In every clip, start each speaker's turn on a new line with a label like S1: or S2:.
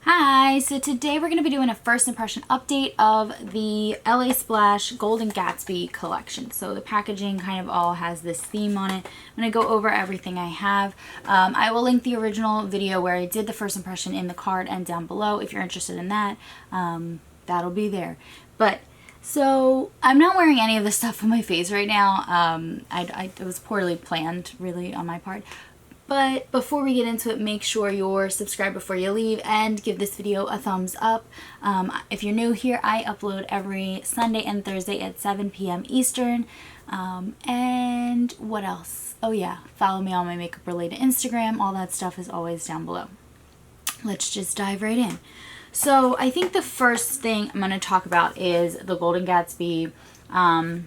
S1: Hi, so today we're going to be doing a first impression update of the LA Splash Golden Gatsby collection. So the packaging kind of all has this theme on it. I'm going to go over everything I have. I will link the original video where I did the first impression in the card and down below if you're interested in that. That'll be there. But so I'm not wearing any of this stuff on my face right now. It was poorly planned really on my part. But before we get into it, make sure you're subscribed before you leave and give this video a thumbs up. If you're new here, I upload every Sunday and Thursday at 7 p.m. Eastern. And what else? Oh yeah, follow me on my makeup related Instagram. All that stuff is always down below. Let's just dive right in. So I think the first thing I'm going to talk about is the Golden Gatsby eyeshadow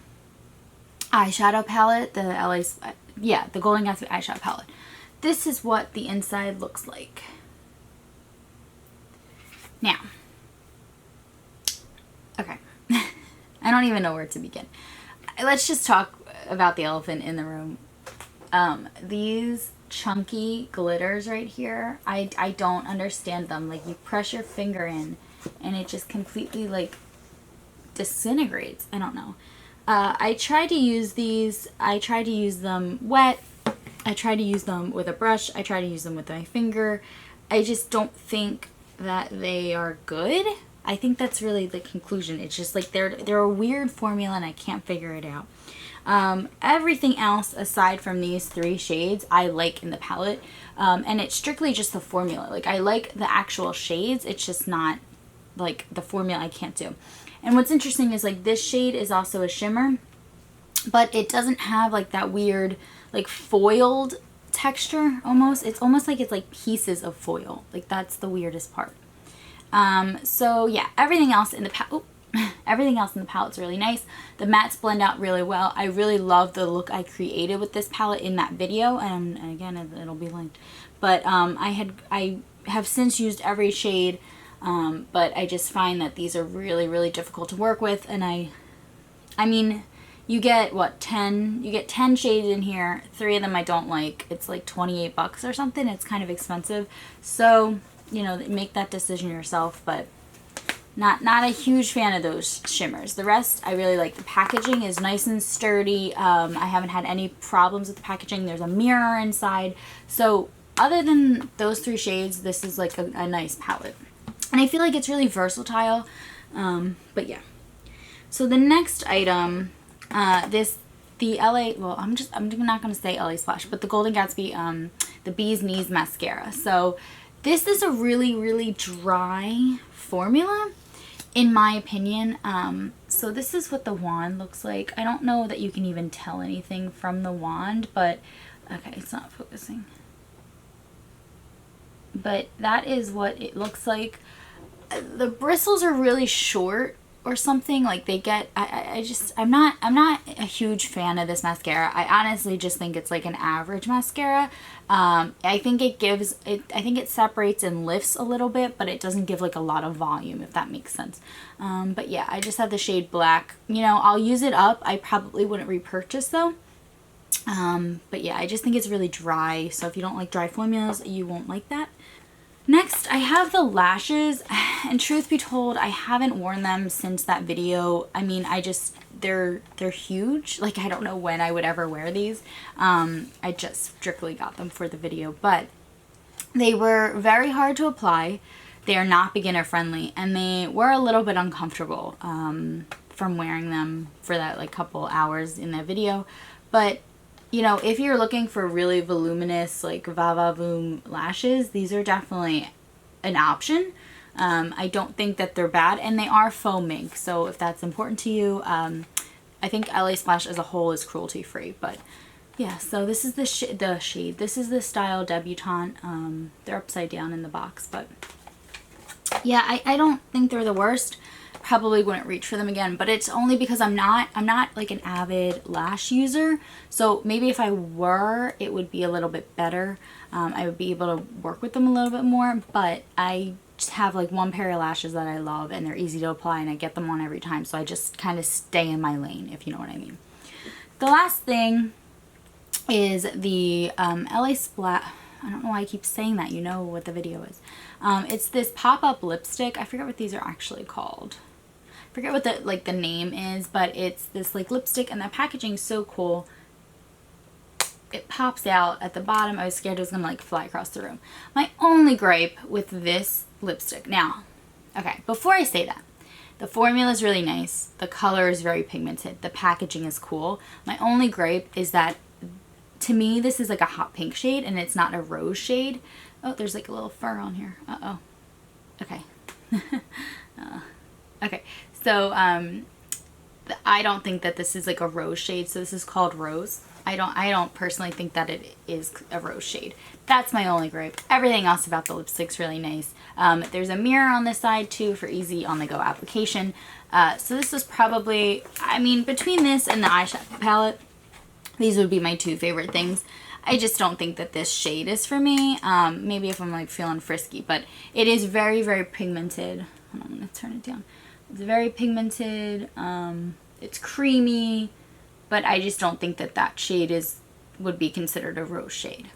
S1: palette. The Golden Gatsby eyeshadow palette. This is what the inside looks like. Now, okay, I don't even know where to begin. Let's just talk about the elephant in the room. These chunky glitters right here, I don't understand them. Like, you press your finger in and it just completely like disintegrates. I don't know. I tried to use these. I tried to use them wet. I try to use them with a brush. I try to use them with my finger. I just don't think that they are good. I think that's really the conclusion. It's just like they're a weird formula and I can't figure it out. Everything else aside from these three shades I like in the palette. And it's strictly just the formula. Like, I like the actual shades. It's just not like the formula I can't do. And what's interesting is like this shade is also a shimmer, but it doesn't have like that weird like foiled texture almost. It's almost like it's like pieces of foil. Like, that's the weirdest part. So yeah, everything else in the palette's really nice. The mattes blend out really well. I really love the look I created with this palette in that video, and again it'll be linked. But I have since used every shade, but I just find that these are really difficult to work with, and I mean, you get what, 10 shades in here. 3 of them I don't like. It's like 28 bucks or something. It's kind of expensive. So, you know, make that decision yourself, but not a huge fan of those shimmers. The rest I really like. The packaging is nice and sturdy. I haven't had any problems with the packaging. There's a mirror inside. So other than those 3 shades, this is like a nice palette. And I feel like it's really versatile. But yeah. So the next item, the LA, well, I'm not going to say LA Splash, but the Golden Gatsby, the Bee's Knees Mascara. So this is a really dry formula, in my opinion. So this is what the wand looks like. I don't know that you can even tell anything from the wand, but, okay, it's not focusing. But that is what it looks like. The bristles are really short or something. Like, they get, I'm not a huge fan of this mascara. I honestly just think it's like an average mascara. I think it separates and lifts a little bit, but it doesn't give like a lot of volume, if that makes sense. But yeah, I just have the shade black. You know, I'll use it up. I probably wouldn't repurchase though. But yeah, I just think it's really dry. So if you don't like dry formulas, you won't like that. Next, I have the lashes, and truth be told, I haven't worn them since that video. I mean, they're huge. Like, I don't know when I would ever wear these. I just strictly got them for the video, but they were very hard to apply. They are not beginner friendly, and they were a little bit uncomfortable from wearing them for that like couple hours in that video. But you know, if you're looking for really voluminous, like va-va-voom lashes, these are definitely an option. I don't think that they're bad, and they are faux mink, so if that's important to you, I think LA Splash as a whole is cruelty free. But yeah, so this is the shade. This is the style Debutante. They're upside down in the box, but yeah, I don't think they're the worst. Probably wouldn't reach for them again, but it's only because I'm not like an avid lash user. So maybe if I were, it would be a little bit better. I would be able to work with them a little bit more, but I just have like one pair of lashes that I love, and they're easy to apply, and I get them on every time, so I just kind of stay in my lane, if you know what I mean. The last thing is the LA Splash, I don't know why I keep saying that. You know what the video is. It's this pop-up lipstick. I forget what these are actually called. I forget what the name is, but it's this like lipstick, and the packaging's so cool. It pops out at the bottom. I was scared it was gonna like fly across the room. My only gripe with this lipstick. Now, okay, before I say that, the formula is really nice. The color is very pigmented. The packaging is cool. My only gripe is that, to me, this is like a hot pink shade and it's not a rose shade. Oh, there's like a little fur on here. Uh-oh. Okay. Okay. So, I don't think that this is like a rose shade. So this is called Rose. I don't personally think that it is a rose shade. That's my only gripe. Everything else about the lipstick's really nice. There's a mirror on this side too for easy on-the-go application. So this is probably, I mean, between this and the eyeshadow palette, these would be my two favorite things. I just don't think that this shade is for me. Maybe if I'm like feeling frisky, but it is very, very pigmented. Hold on, I'm gonna turn it down. It's very pigmented. It's creamy, but I just don't think that that shade would be considered a rose shade.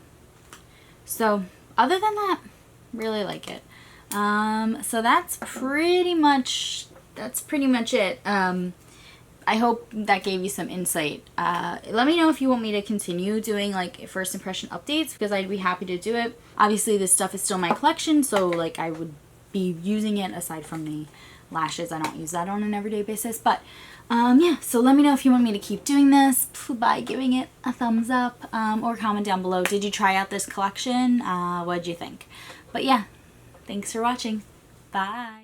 S1: So other than that, really like it. So that's pretty much it. I hope that gave you some insight. Let me know if you want me to continue doing like first impression updates, because I'd be happy to do it. Obviously this stuff is still my collection, so like I would be using it aside from the lashes. I don't use that on an everyday basis, but yeah, so let me know if you want me to keep doing this by giving it a thumbs up, or comment down below. Did you try out this collection? What did you think? But yeah, thanks for watching. Bye.